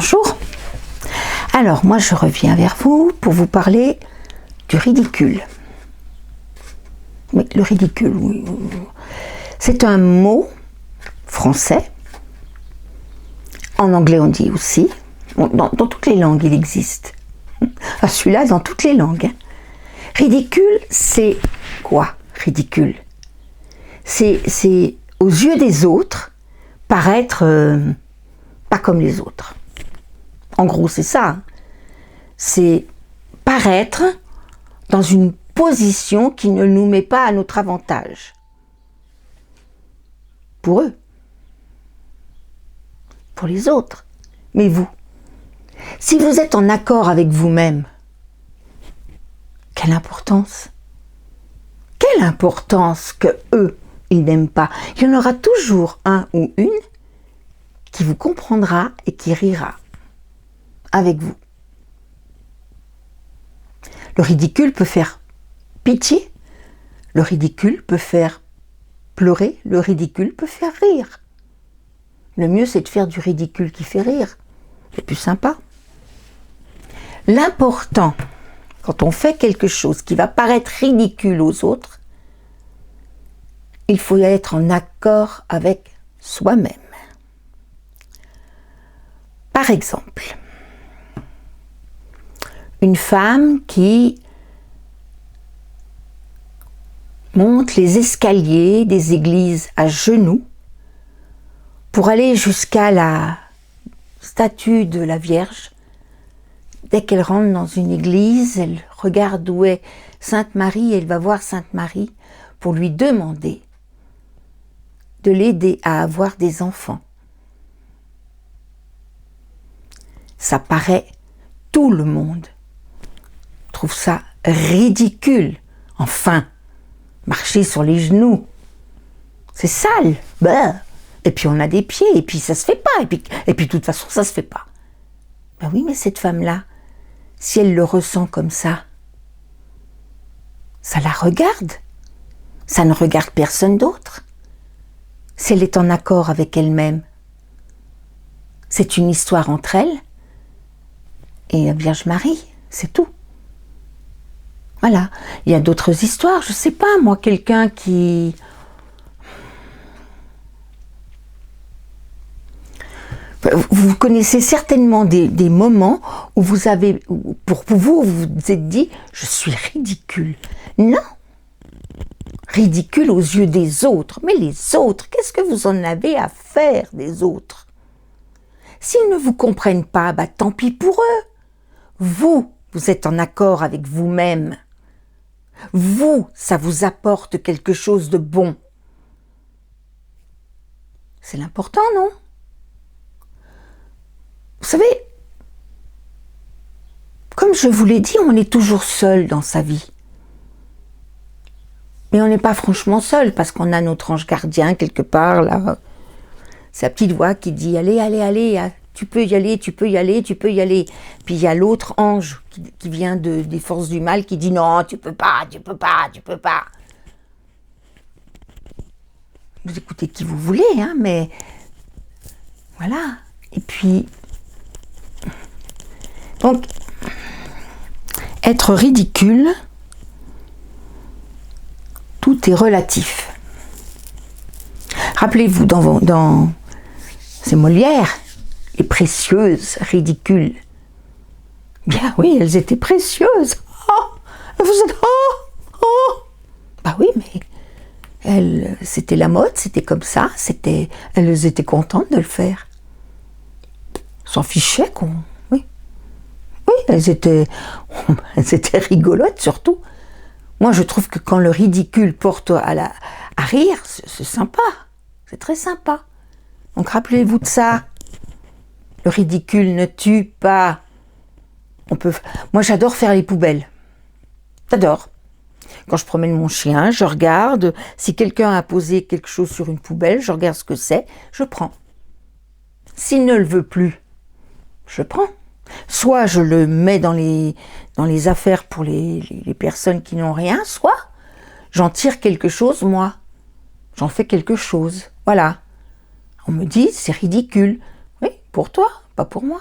Bonjour. Alors, moi, je reviens vers vous pour vous parler du ridicule. Oui, le ridicule, oui. C'est un mot français. En anglais, on dit aussi. Dans toutes les langues, il existe. Ah, celui-là, dans toutes les langues. Ridicule, c'est quoi, ridicule? C'est aux yeux des autres, paraître pas comme les autres. En gros, c'est ça. C'est paraître dans une position qui ne nous met pas à notre avantage. Pour eux. Pour les autres. Mais vous, si vous êtes en accord avec vous-même, quelle importance? Quelle importance que eux, ils n'aiment pas. Il y en aura toujours un ou une qui vous comprendra et qui rira avec vous. Le ridicule peut faire pitié, le ridicule peut faire pleurer, le ridicule peut faire rire. Le mieux, c'est de faire du ridicule qui fait rire. C'est plus sympa. L'important, quand on fait quelque chose qui va paraître ridicule aux autres, il faut être en accord avec soi-même. Par exemple, une femme qui monte les escaliers des églises à genoux pour aller jusqu'à la statue de la Vierge. Dès qu'elle rentre dans une église, elle regarde où est Sainte Marie et elle va voir Sainte Marie pour lui demander de l'aider à avoir des enfants. Ça paraît, tout le monde trouve ça ridicule. Enfin, marcher sur les genoux, c'est sale. Bah. Et puis on a des pieds, et puis ça se fait pas. Et puis de toute façon, ça se fait pas. Ben oui, mais cette femme-là, si elle le ressent comme ça la regarde. Ça ne regarde personne d'autre. Si elle est en accord avec elle-même, c'est une histoire entre elle et la Vierge Marie, c'est tout. Voilà. Il y a d'autres histoires, je sais pas, moi, quelqu'un qui... Vous connaissez certainement des moments où vous avez, pour vous, vous vous êtes dit, je suis ridicule. Non. Ridicule aux yeux des autres. Mais les autres, qu'est-ce que vous en avez à faire des autres? S'ils ne vous comprennent pas, bah tant pis pour eux. Vous êtes en accord avec vous-même. Vous, ça vous apporte quelque chose de bon. C'est l'important, non? Vous savez, comme je vous l'ai dit, on est toujours seul dans sa vie. Mais on n'est pas franchement seul, parce qu'on a notre ange gardien quelque part, là. Sa petite voix qui dit « Allez, allez, allez, tu peux y aller, tu peux y aller, tu peux y aller. » Puis il y a l'autre ange qui vient des forces du mal qui dit « Non, tu peux pas, tu peux pas, tu peux pas. » Vous écoutez qui vous voulez, hein, mais voilà. Et puis, donc, être ridicule, tout est relatif. Rappelez-vous, c'est Molière, les précieuses ridicules. Bien oui, elles étaient précieuses. Oh, vous êtes... Oh. Bah oui, mais c'était la mode, c'était comme ça, elles étaient contentes de le faire. S'en fichaient, quoi. Oui, elles étaient rigolotes surtout. Moi, je trouve que quand le ridicule porte à rire, c'est sympa. C'est très sympa. Donc, rappelez-vous de ça. Le ridicule ne tue pas. Moi, j'adore faire les poubelles. J'adore. Quand je promène mon chien, je regarde. Si quelqu'un a posé quelque chose sur une poubelle, je regarde ce que c'est, je prends. S'il ne le veut plus, je prends. Soit je le mets dans les affaires pour les personnes qui n'ont rien, soit j'en tire quelque chose, moi. J'en fais quelque chose. Voilà. On me dit, c'est ridicule. Oui, pour toi, pas pour moi.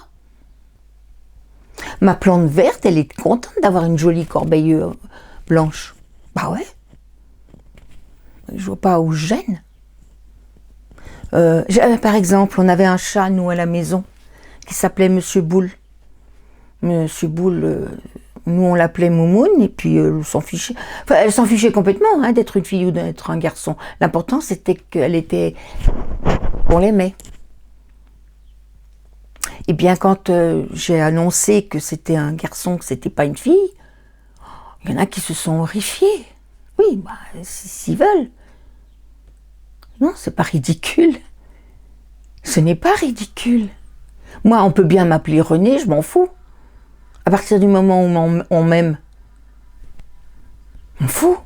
Ma plante verte, elle est contente d'avoir une jolie corbeille blanche. Bah ouais. Je vois pas où je gêne. Par exemple, on avait un chat, nous, à la maison, qui s'appelait Monsieur Boule. Monsieur Boule, nous, on l'appelait Moumoune, et puis elle s'en fichait. Enfin, elle s'en fichait complètement, hein, d'être une fille ou d'être un garçon. L'important, c'était qu'elle était... On l'aimait. Et bien, quand j'ai annoncé que c'était un garçon, que c'était pas une fille, il y en a qui se sont horrifiés. Oui, bah, s'ils veulent. Non, c'est pas ridicule. Ce n'est pas ridicule. Moi, on peut bien m'appeler René, je m'en fous. À partir du moment où on m'aime, je m'en fous.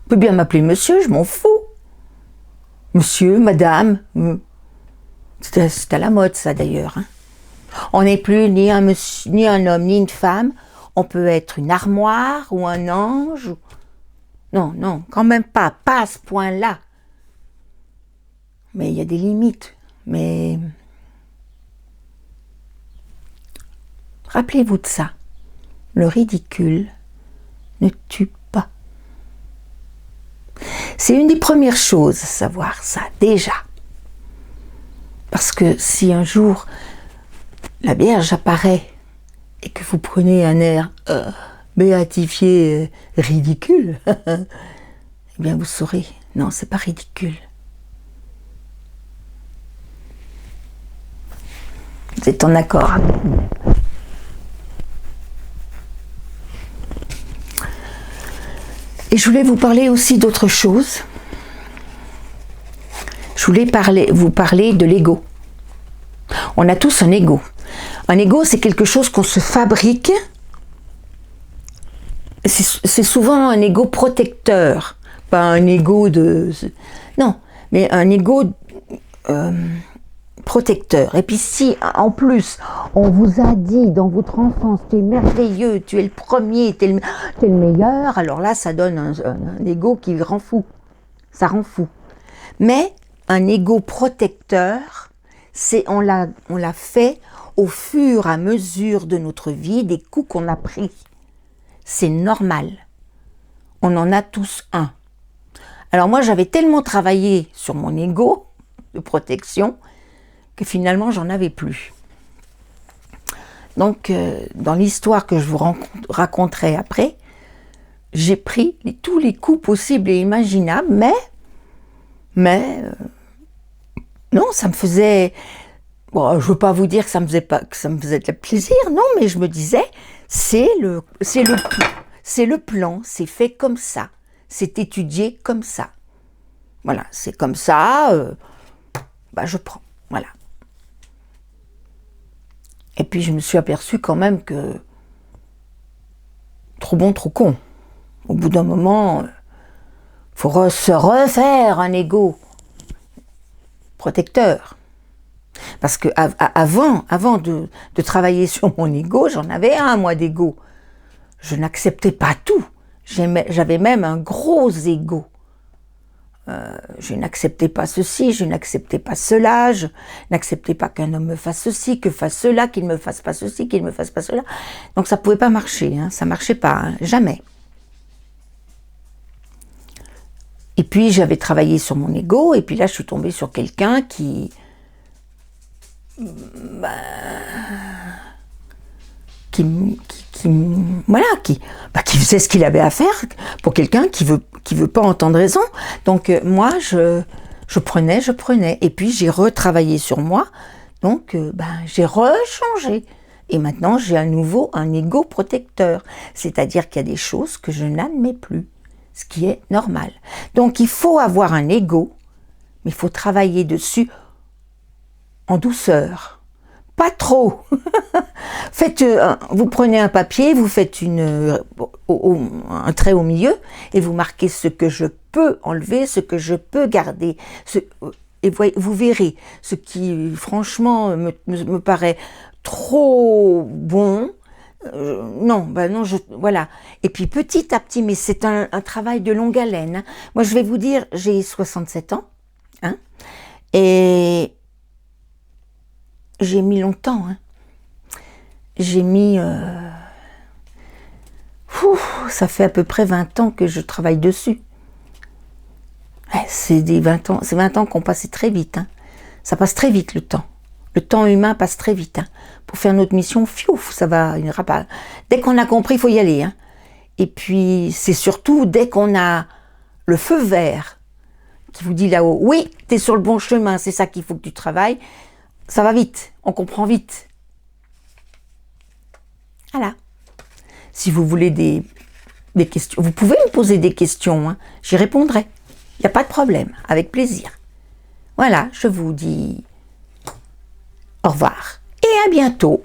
On peut bien m'appeler monsieur, je m'en fous. Monsieur, madame. C'est à la mode, ça, d'ailleurs. Hein. On n'est plus ni un homme, ni une femme. On peut être une armoire ou un ange. Non, non, quand même pas à ce point-là. Mais il y a des limites. Mais rappelez-vous de ça. Le ridicule ne tue pas. C'est une des premières choses à savoir ça, déjà. Parce que si un jour la Vierge apparaît et que vous prenez un air béatifié, ridicule, eh bien vous saurez, non, c'est pas ridicule. Vous êtes en accord avec vous. Et je voulais vous parler aussi d'autre chose. Je voulais vous parler de l'ego. On a tous un ego. Un ego, c'est quelque chose qu'on se fabrique. C'est souvent un ego protecteur, pas un ego de... Non, mais un ego protecteur. Et puis si, en plus, on vous a dit dans votre enfance, tu es merveilleux, tu es le premier, tu es le meilleur, alors là, ça donne un ego qui rend fou. Ça rend fou. Mais un ego protecteur, on l'a fait au fur et à mesure de notre vie, des coups qu'on a pris. C'est normal. On en a tous un. Alors moi, j'avais tellement travaillé sur mon ego de protection que finalement, j'en avais plus. Donc, dans l'histoire que je vous raconterai après, j'ai pris tous les coups possibles et imaginables, mais non, ça me faisait... Bon, je veux pas vous dire que ça me faisait plaisir, non, mais je me disais, c'est le plan, c'est fait comme ça, c'est étudié comme ça. Voilà, c'est comme ça, je prends, voilà. Et puis je me suis aperçue quand même que trop bon, trop con. Au bout d'un moment, faut se refaire un ego protecteur. Parce que avant de travailler sur mon ego, j'en avais un, moi, d'ego. Je n'acceptais pas tout. J'avais même un gros ego. Je n'acceptais pas ceci, je n'acceptais pas cela, je n'acceptais pas qu'un homme me fasse ceci, que fasse cela, qu'il ne me fasse pas ceci, qu'il ne me fasse pas cela. Donc ça ne pouvait pas marcher, hein, ça ne marchait pas, hein, jamais. Et puis j'avais travaillé sur mon ego, et puis là je suis tombée sur quelqu'un qui faisait ce qu'il avait à faire pour quelqu'un qui veut pas entendre raison. Donc moi je prenais, et puis j'ai retravaillé sur moi, donc j'ai rechangé. Et maintenant j'ai à nouveau un ego protecteur, c'est-à-dire qu'il y a des choses que je n'admets plus, ce qui est normal. Donc il faut avoir un ego, mais il faut travailler dessus en douceur. Pas trop. Vous prenez un papier, vous faites un trait au milieu et vous marquez ce que je peux enlever, ce que je peux garder. Et vous verrez ce qui, franchement, me paraît trop bon. Voilà. Et puis petit à petit, mais c'est un travail de longue haleine. Hein. Moi, je vais vous dire, j'ai 67 ans, hein, et j'ai mis longtemps, hein. j'ai mis... ça fait à peu près 20 ans que je travaille dessus. Ouais, c'est 20 ans qui ont passé très vite. Hein. Ça passe très vite le temps. Le temps humain passe très vite. Hein. Pour faire notre mission, fiouf, ça va. Dès qu'on a compris, il faut y aller. Hein. Et puis, c'est surtout dès qu'on a le feu vert qui vous dit là-haut, oui, tu es sur le bon chemin, c'est ça qu'il faut que tu travailles, ça va vite, on comprend vite. Voilà. Si vous voulez des questions, vous pouvez me poser des questions, hein, j'y répondrai. Il n'y a pas de problème, avec plaisir. Voilà, je vous dis au revoir et à bientôt.